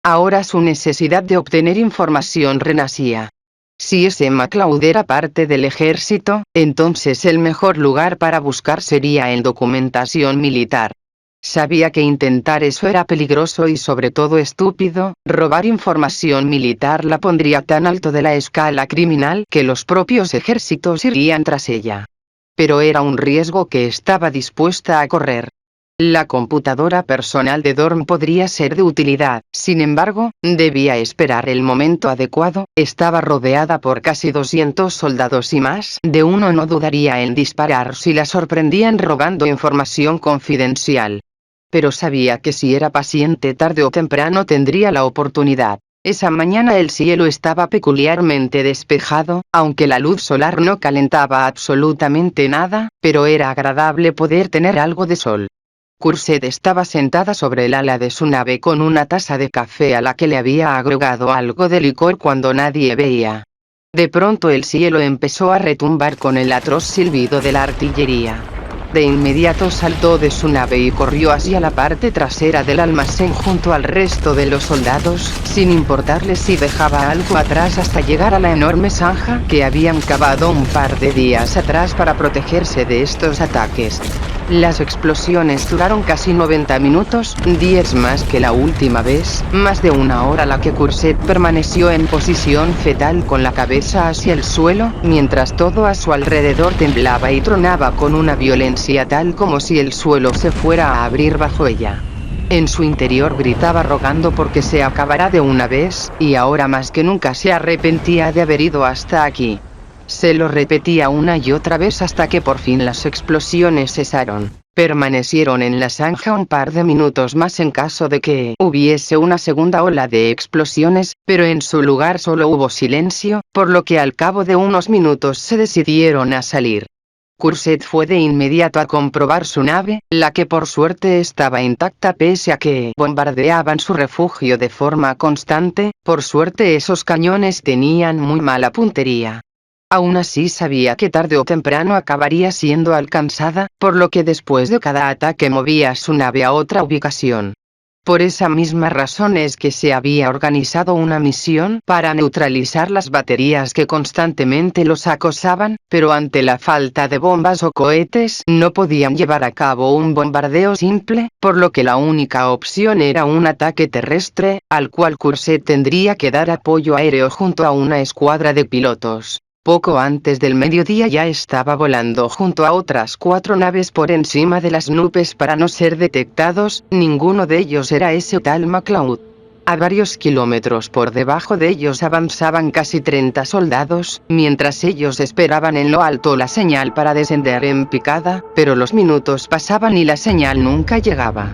Ahora su necesidad de obtener información renacía. Si ese MacLeod era parte del ejército, entonces el mejor lugar para buscar sería en documentación militar. Sabía que intentar eso era peligroso y sobre todo estúpido. Robar información militar la pondría tan alto de la escala criminal que los propios ejércitos irían tras ella. Pero era un riesgo que estaba dispuesta a correr. La computadora personal de Dorm podría ser de utilidad, sin embargo, debía esperar el momento adecuado. Estaba rodeada por casi 200 soldados y más de uno no dudaría en disparar si la sorprendían robando información confidencial. Pero sabía que si era paciente tarde o temprano tendría la oportunidad. Esa mañana el cielo estaba peculiarmente despejado, aunque la luz solar no calentaba absolutamente nada, pero era agradable poder tener algo de sol. Curset estaba sentada sobre el ala de su nave con una taza de café a la que le había agregado algo de licor cuando nadie veía. De pronto el cielo empezó a retumbar con el atroz silbido de la artillería. De inmediato saltó de su nave y corrió hacia la parte trasera del almacén junto al resto de los soldados, sin importarle si dejaba algo atrás hasta llegar a la enorme zanja que habían cavado un par de días atrás para protegerse de estos ataques. Las explosiones duraron casi 90 minutos, 10 más que la última vez, más de una hora la que Curset permaneció en posición fetal con la cabeza hacia el suelo, mientras todo a su alrededor temblaba y tronaba con una violencia tal como si el suelo se fuera a abrir bajo ella. En su interior gritaba rogando porque se acabara de una vez, y ahora más que nunca se arrepentía de haber ido hasta aquí. Se lo repetía una y otra vez hasta que por fin las explosiones cesaron. Permanecieron en la zanja un par de minutos más en caso de que hubiese una segunda ola de explosiones, pero en su lugar solo hubo silencio, por lo que al cabo de unos minutos se decidieron a salir. Curset fue de inmediato a comprobar su nave, la que por suerte estaba intacta pese a que bombardeaban su refugio de forma constante. Por suerte esos cañones tenían muy mala puntería. Aún así sabía que tarde o temprano acabaría siendo alcanzada, por lo que después de cada ataque movía su nave a otra ubicación. Por esa misma razón es que se había organizado una misión para neutralizar las baterías que constantemente los acosaban, pero ante la falta de bombas o cohetes no podían llevar a cabo un bombardeo simple, por lo que la única opción era un ataque terrestre, al cual Curset tendría que dar apoyo aéreo junto a una escuadra de pilotos. Poco antes del mediodía ya estaba volando junto a otras 4 naves por encima de las nubes para no ser detectados. Ninguno de ellos era ese tal MacLeod. A varios kilómetros por debajo de ellos avanzaban casi 30 soldados, mientras ellos esperaban en lo alto la señal para descender en picada, pero los minutos pasaban y la señal nunca llegaba.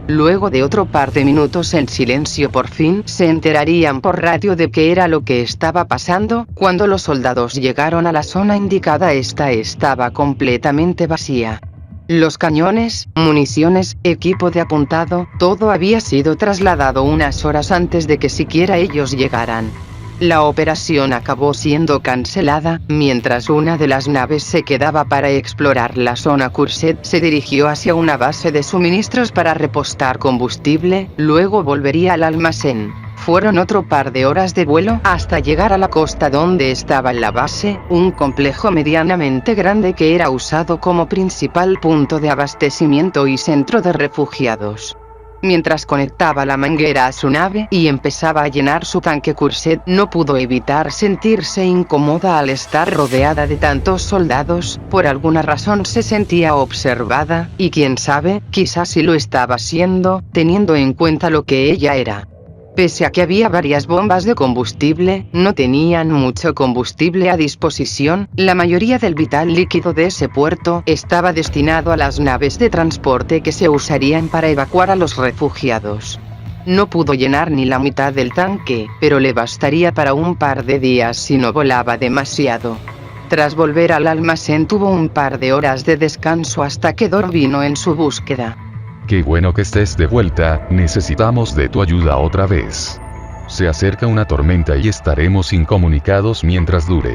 Luego de otro par de minutos en silencio por fin se enterarían por radio de qué era lo que estaba pasando. Cuando los soldados llegaron a la zona indicada, esta estaba completamente vacía. Los cañones, municiones, equipo de apuntado, todo había sido trasladado unas horas antes de que siquiera ellos llegaran. La operación acabó siendo cancelada. Mientras una de las naves se quedaba para explorar la zona, Curset se dirigió hacia una base de suministros para repostar combustible, luego volvería al almacén. Fueron otro par de horas de vuelo hasta llegar a la costa donde estaba la base, un complejo medianamente grande que era usado como principal punto de abastecimiento y centro de refugiados. Mientras conectaba la manguera a su nave y empezaba a llenar su tanque, Curset no pudo evitar sentirse incómoda al estar rodeada de tantos soldados. Por alguna razón se sentía observada, y quién sabe, quizás sí lo estaba haciendo, teniendo en cuenta lo que ella era. Pese a que había varias bombas de combustible, no tenían mucho combustible a disposición. La mayoría del vital líquido de ese puerto estaba destinado a las naves de transporte que se usarían para evacuar a los refugiados. No pudo llenar ni la mitad del tanque, pero le bastaría para un par de días si no volaba demasiado. Tras volver al almacén tuvo un par de horas de descanso hasta que Dor vino en su búsqueda. Qué bueno que estés de vuelta, necesitamos de tu ayuda otra vez. Se acerca una tormenta y estaremos incomunicados mientras dure.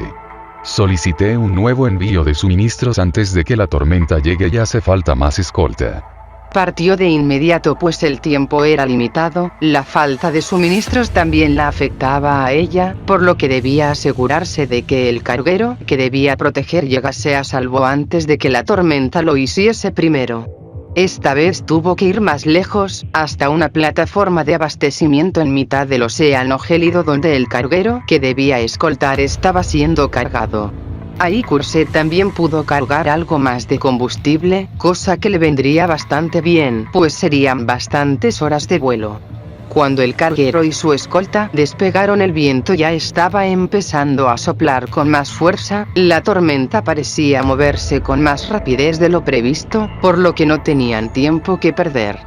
Solicité un nuevo envío de suministros antes de que la tormenta llegue y hace falta más escolta. Partió de inmediato pues el tiempo era limitado, la falta de suministros también la afectaba a ella, por lo que debía asegurarse de que el carguero que debía proteger llegase a salvo antes de que la tormenta lo hiciese primero. Esta vez tuvo que ir más lejos, hasta una plataforma de abastecimiento en mitad del océano gélido donde el carguero que debía escoltar estaba siendo cargado. Ahí Courcette también pudo cargar algo más de combustible, cosa que le vendría bastante bien, pues serían bastantes horas de vuelo. Cuando el carguero y su escolta despegaron, el viento ya estaba empezando a soplar con más fuerza, la tormenta parecía moverse con más rapidez de lo previsto, por lo que no tenían tiempo que perder.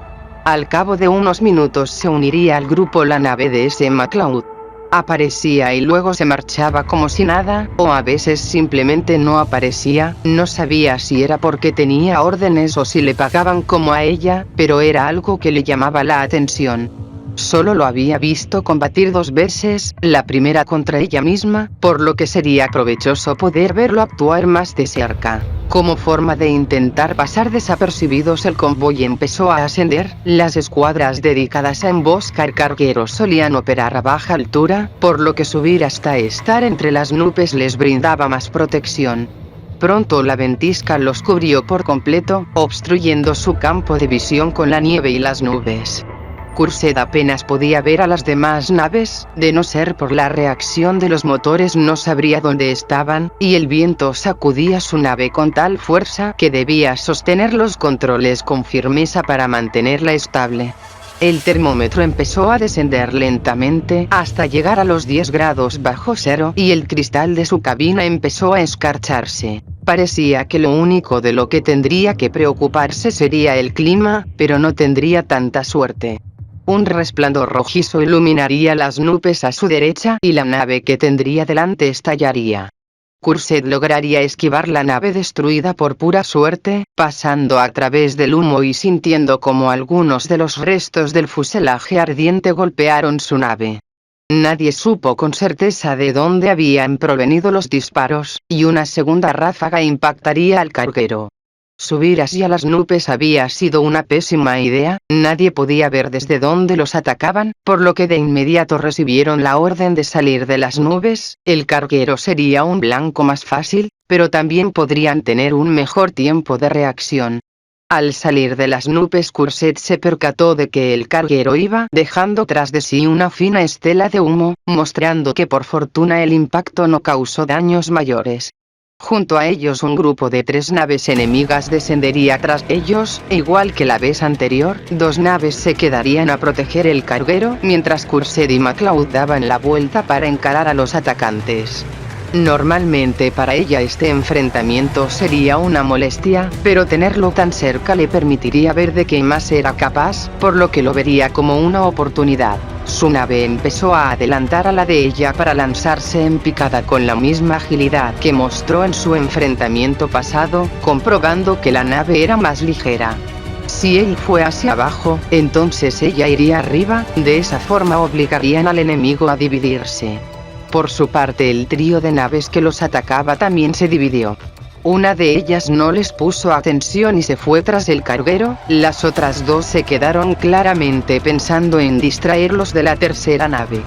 Al cabo de unos minutos se uniría al grupo la nave de S. McCloud. Aparecía y luego se marchaba como si nada, o a veces simplemente no aparecía, no sabía si era porque tenía órdenes o si le pagaban como a ella, pero era algo que le llamaba la atención. Solo lo había visto combatir 2 veces, la primera contra ella misma, por lo que sería provechoso poder verlo actuar más de cerca. Como forma de intentar pasar desapercibidos, el convoy empezó a ascender. Las escuadras dedicadas a emboscar cargueros solían operar a baja altura, por lo que subir hasta estar entre las nubes les brindaba más protección. Pronto la ventisca los cubrió por completo, obstruyendo su campo de visión con la nieve y las nubes. Courcette apenas podía ver a las demás naves, de no ser por la reacción de los motores no sabría dónde estaban, y el viento sacudía su nave con tal fuerza que debía sostener los controles con firmeza para mantenerla estable. El termómetro empezó a descender lentamente hasta llegar a los 10 grados bajo cero y el cristal de su cabina empezó a escarcharse. Parecía que lo único de lo que tendría que preocuparse sería el clima, pero no tendría tanta suerte. Un resplandor rojizo iluminaría las nubes a su derecha y la nave que tendría delante estallaría. Courcette lograría esquivar la nave destruida por pura suerte, pasando a través del humo y sintiendo como algunos de los restos del fuselaje ardiente golpearon su nave. Nadie supo con certeza de dónde habían provenido los disparos, y una segunda ráfaga impactaría al carguero. Subir hacia las nubes había sido una pésima idea, nadie podía ver desde dónde los atacaban, por lo que de inmediato recibieron la orden de salir de las nubes. El carguero sería un blanco más fácil, pero también podrían tener un mejor tiempo de reacción. Al salir de las nubes, Courcette se percató de que el carguero iba dejando tras de sí una fina estela de humo, mostrando que por fortuna el impacto no causó daños mayores. Junto a ellos un grupo de 3 naves enemigas descendería tras ellos, igual que la vez anterior, 2 naves se quedarían a proteger el carguero, mientras Courcette y McCloud daban la vuelta para encarar a los atacantes. Normalmente para ella este enfrentamiento sería una molestia, pero tenerlo tan cerca le permitiría ver de qué más era capaz, por lo que lo vería como una oportunidad. Su nave empezó a adelantar a la de ella para lanzarse en picada con la misma agilidad que mostró en su enfrentamiento pasado, comprobando que la nave era más ligera. Si él fue hacia abajo, entonces ella iría arriba, de esa forma obligarían al enemigo a dividirse. Por su parte, el trío de naves que los atacaba también se dividió. Una de ellas no les puso atención y se fue tras el carguero, las otras 2 se quedaron claramente pensando en distraerlos de la tercera nave.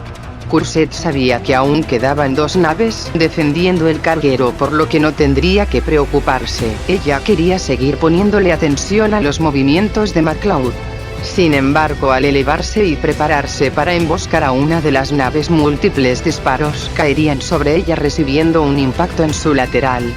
Courcette sabía que aún quedaban 2 naves defendiendo el carguero, por lo que no tendría que preocuparse. Ella quería seguir poniéndole atención a los movimientos de McCloud. Sin embargo, al elevarse y prepararse para emboscar a una de las naves, múltiples disparos caerían sobre ella recibiendo un impacto en su lateral.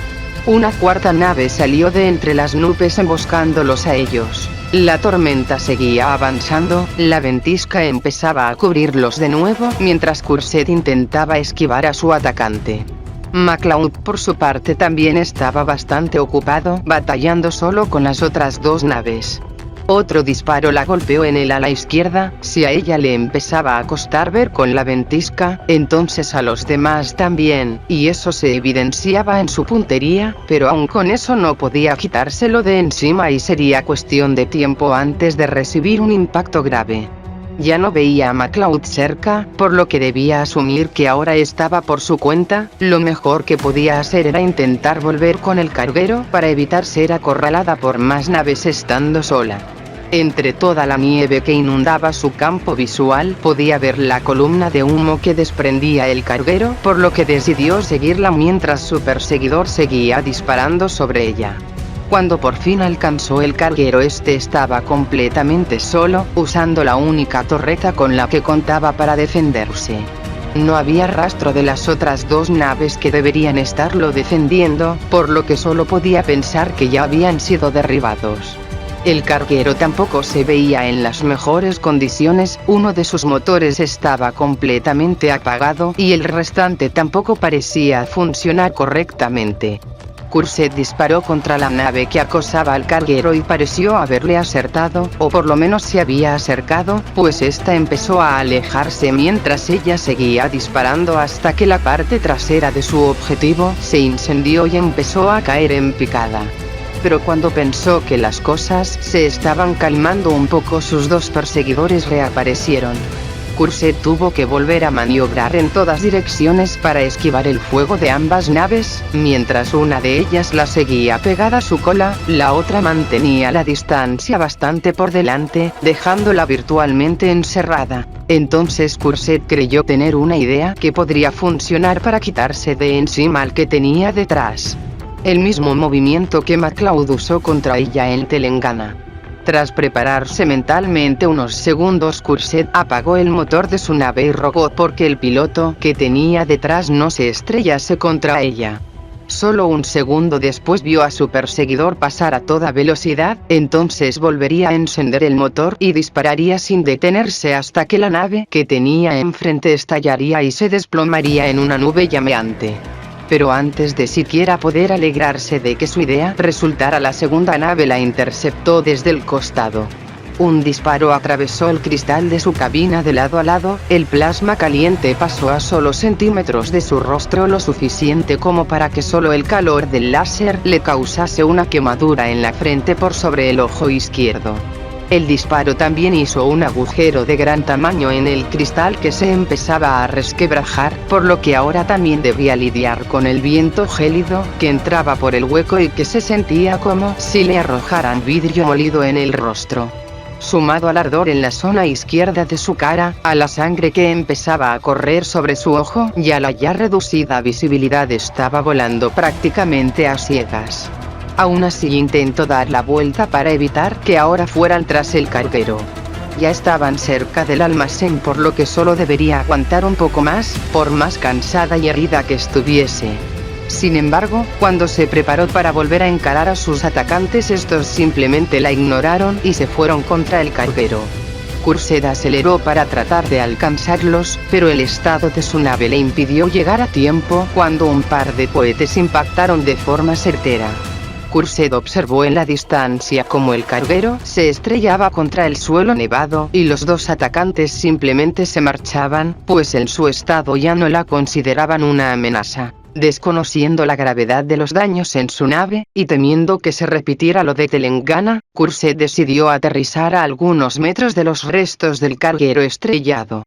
Una cuarta nave salió de entre las nubes emboscándolos a ellos. La tormenta seguía avanzando, la ventisca empezaba a cubrirlos de nuevo mientras Courcette intentaba esquivar a su atacante. McCloud por su parte también estaba bastante ocupado batallando solo con las otras 2 naves. Otro disparo la golpeó en el ala izquierda. Si a ella le empezaba a costar ver con la ventisca, entonces a los demás también, y eso se evidenciaba en su puntería, pero aun con eso no podía quitárselo de encima y sería cuestión de tiempo antes de recibir un impacto grave. Ya no veía a McCloud cerca, por lo que debía asumir que ahora estaba por su cuenta. Lo mejor que podía hacer era intentar volver con el carguero para evitar ser acorralada por más naves estando sola. Entre toda la nieve que inundaba su campo visual podía ver la columna de humo que desprendía el carguero, por lo que decidió seguirla mientras su perseguidor seguía disparando sobre ella. Cuando por fin alcanzó el carguero, este estaba completamente solo, usando la única torreta con la que contaba para defenderse. No había rastro de las otras dos naves que deberían estarlo defendiendo, por lo que solo podía pensar que ya habían sido derribados. El carguero tampoco se veía en las mejores condiciones, uno de sus motores estaba completamente apagado y el restante tampoco parecía funcionar correctamente. Curset disparó contra la nave que acosaba al carguero y pareció haberle acertado, o por lo menos se había acercado, pues esta empezó a alejarse mientras ella seguía disparando hasta que la parte trasera de su objetivo se incendió y empezó a caer en picada. Pero cuando pensó que las cosas se estaban calmando un poco, sus dos perseguidores reaparecieron. Curset tuvo que volver a maniobrar en todas direcciones para esquivar el fuego de ambas naves, mientras una de ellas la seguía pegada a su cola, la otra mantenía la distancia bastante por delante, dejándola virtualmente encerrada. Entonces Curset creyó tener una idea que podría funcionar para quitarse de encima al que tenía detrás. El mismo movimiento que MacLeod usó contra ella en Telangana. Tras prepararse mentalmente unos segundos, Curset apagó el motor de su nave y rogó porque el piloto que tenía detrás no se estrellase contra ella. Solo un segundo después vio a su perseguidor pasar a toda velocidad, entonces volvería a encender el motor y dispararía sin detenerse hasta que la nave que tenía enfrente estallaría y se desplomaría en una nube llameante. Pero antes de siquiera poder alegrarse de que su idea resultara, la segunda nave la interceptó desde el costado. Un disparo atravesó el cristal de su cabina de lado a lado, el plasma caliente pasó a solo centímetros de su rostro, lo suficiente como para que solo el calor del láser le causase una quemadura en la frente por sobre el ojo izquierdo. El disparo también hizo un agujero de gran tamaño en el cristal que se empezaba a resquebrajar, por lo que ahora también debía lidiar con el viento gélido que entraba por el hueco y que se sentía como si le arrojaran vidrio molido en el rostro. Sumado al ardor en la zona izquierda de su cara, a la sangre que empezaba a correr sobre su ojo y a la ya reducida visibilidad, estaba volando prácticamente a ciegas. Aún así intentó dar la vuelta para evitar que ahora fueran tras el carguero. Ya estaban cerca del almacén, por lo que solo debería aguantar un poco más, por más cansada y herida que estuviese. Sin embargo, cuando se preparó para volver a encarar a sus atacantes, estos simplemente la ignoraron y se fueron contra el carguero. Curset aceleró para tratar de alcanzarlos, pero el estado de su nave le impidió llegar a tiempo cuando un par de cohetes impactaron de forma certera. Curset observó en la distancia cómo el carguero se estrellaba contra el suelo nevado y los dos atacantes simplemente se marchaban, pues en su estado ya no la consideraban una amenaza. Desconociendo la gravedad de los daños en su nave, y temiendo que se repitiera lo de Telangana, Curset decidió aterrizar a algunos metros de los restos del carguero estrellado.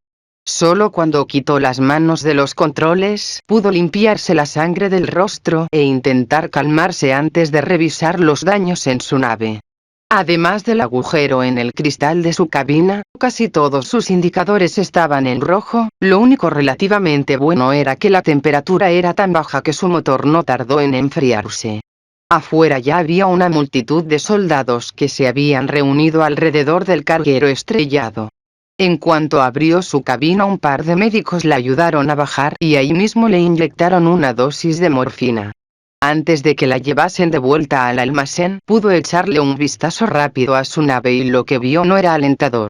Solo cuando quitó las manos de los controles, pudo limpiarse la sangre del rostro e intentar calmarse antes de revisar los daños en su nave. Además del agujero en el cristal de su cabina, casi todos sus indicadores estaban en rojo. Lo único relativamente bueno era que la temperatura era tan baja que su motor no tardó en enfriarse. Afuera ya había una multitud de soldados que se habían reunido alrededor del carguero estrellado. En cuanto abrió su cabina, un par de médicos la ayudaron a bajar y ahí mismo le inyectaron una dosis de morfina. Antes de que la llevasen de vuelta al almacén, pudo echarle un vistazo rápido a su nave y lo que vio no era alentador.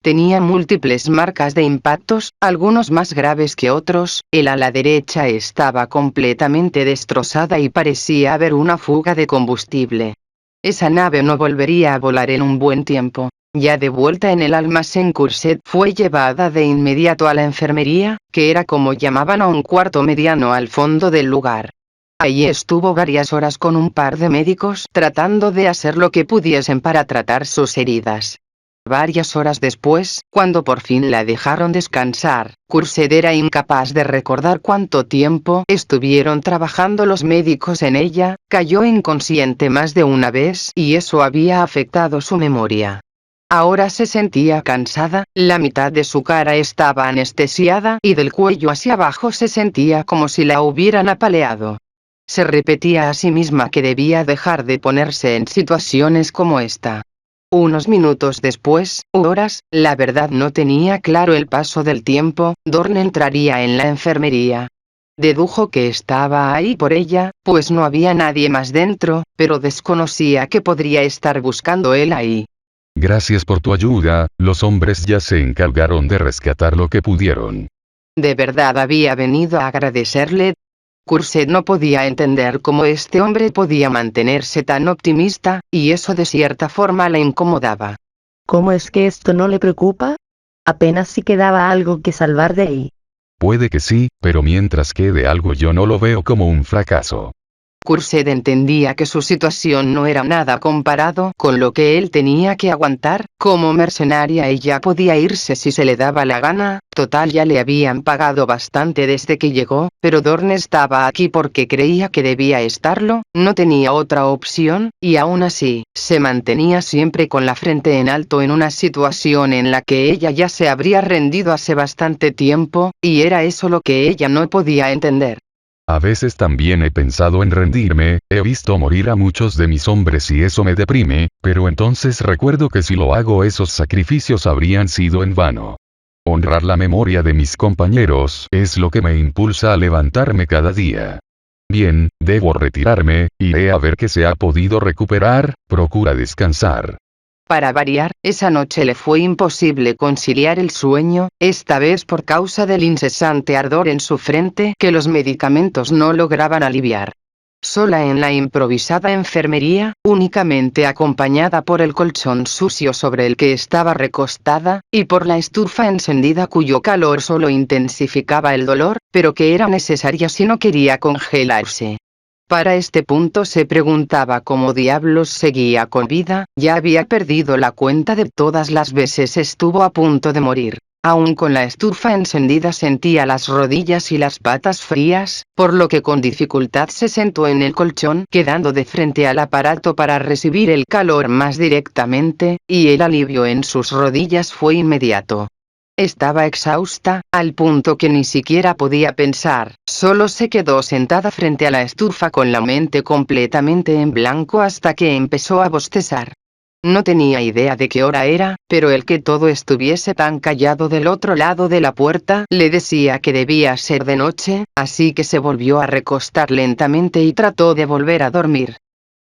Tenía múltiples marcas de impactos, algunos más graves que otros. El ala derecha estaba completamente destrozada y parecía haber una fuga de combustible. Esa nave no volvería a volar en un buen tiempo. Ya de vuelta en el almacén, Curset fue llevada de inmediato a la enfermería, que era como llamaban a un cuarto mediano al fondo del lugar. Allí estuvo varias horas con un par de médicos tratando de hacer lo que pudiesen para tratar sus heridas. Varias horas después, cuando por fin la dejaron descansar, Curset era incapaz de recordar cuánto tiempo estuvieron trabajando los médicos en ella. Cayó inconsciente más de una vez y eso había afectado su memoria. Ahora se sentía cansada, la mitad de su cara estaba anestesiada y del cuello hacia abajo se sentía como si la hubieran apaleado. Se repetía a sí misma que debía dejar de ponerse en situaciones como esta. Unos minutos después, u horas, la verdad no tenía claro el paso del tiempo, Dorn entraría en la enfermería. Dedujo que estaba ahí por ella, pues no había nadie más dentro, pero desconocía que podría estar buscando él ahí. Gracias por tu ayuda, los hombres ya se encargaron de rescatar lo que pudieron. ¿De verdad había venido a agradecerle? Curset no podía entender cómo este hombre podía mantenerse tan optimista, y eso de cierta forma la incomodaba. ¿Cómo es que esto no le preocupa? Apenas si quedaba algo que salvar de ahí. Puede que sí, pero mientras quede algo yo no lo veo como un fracaso. Curset entendía que su situación no era nada comparado con lo que él tenía que aguantar. Como mercenaria ella podía irse si se le daba la gana, total ya le habían pagado bastante desde que llegó, pero Dorn estaba aquí porque creía que debía estarlo, no tenía otra opción, y aún así, se mantenía siempre con la frente en alto en una situación en la que ella ya se habría rendido hace bastante tiempo, y era eso lo que ella no podía entender. A veces también he pensado en rendirme, he visto morir a muchos de mis hombres y eso me deprime, pero entonces recuerdo que si lo hago esos sacrificios habrían sido en vano. Honrar la memoria de mis compañeros es lo que me impulsa a levantarme cada día. Bien, debo retirarme, iré a ver qué se ha podido recuperar, procura descansar. Para variar, esa noche le fue imposible conciliar el sueño, esta vez por causa del incesante ardor en su frente que los medicamentos no lograban aliviar. Sola en la improvisada enfermería, únicamente acompañada por el colchón sucio sobre el que estaba recostada, y por la estufa encendida cuyo calor solo intensificaba el dolor, pero que era necesaria si no quería congelarse. Para este punto se preguntaba cómo diablos seguía con vida, ya había perdido la cuenta de todas las veces estuvo a punto de morir. Aún con la estufa encendida sentía las rodillas y las patas frías, por lo que con dificultad se sentó en el colchón, quedando de frente al aparato para recibir el calor más directamente, y el alivio en sus rodillas fue inmediato. Estaba exhausta, al punto que ni siquiera podía pensar, solo se quedó sentada frente a la estufa con la mente completamente en blanco hasta que empezó a bostezar. No tenía idea de qué hora era, pero el que todo estuviese tan callado del otro lado de la puerta le decía que debía ser de noche, así que se volvió a recostar lentamente y trató de volver a dormir.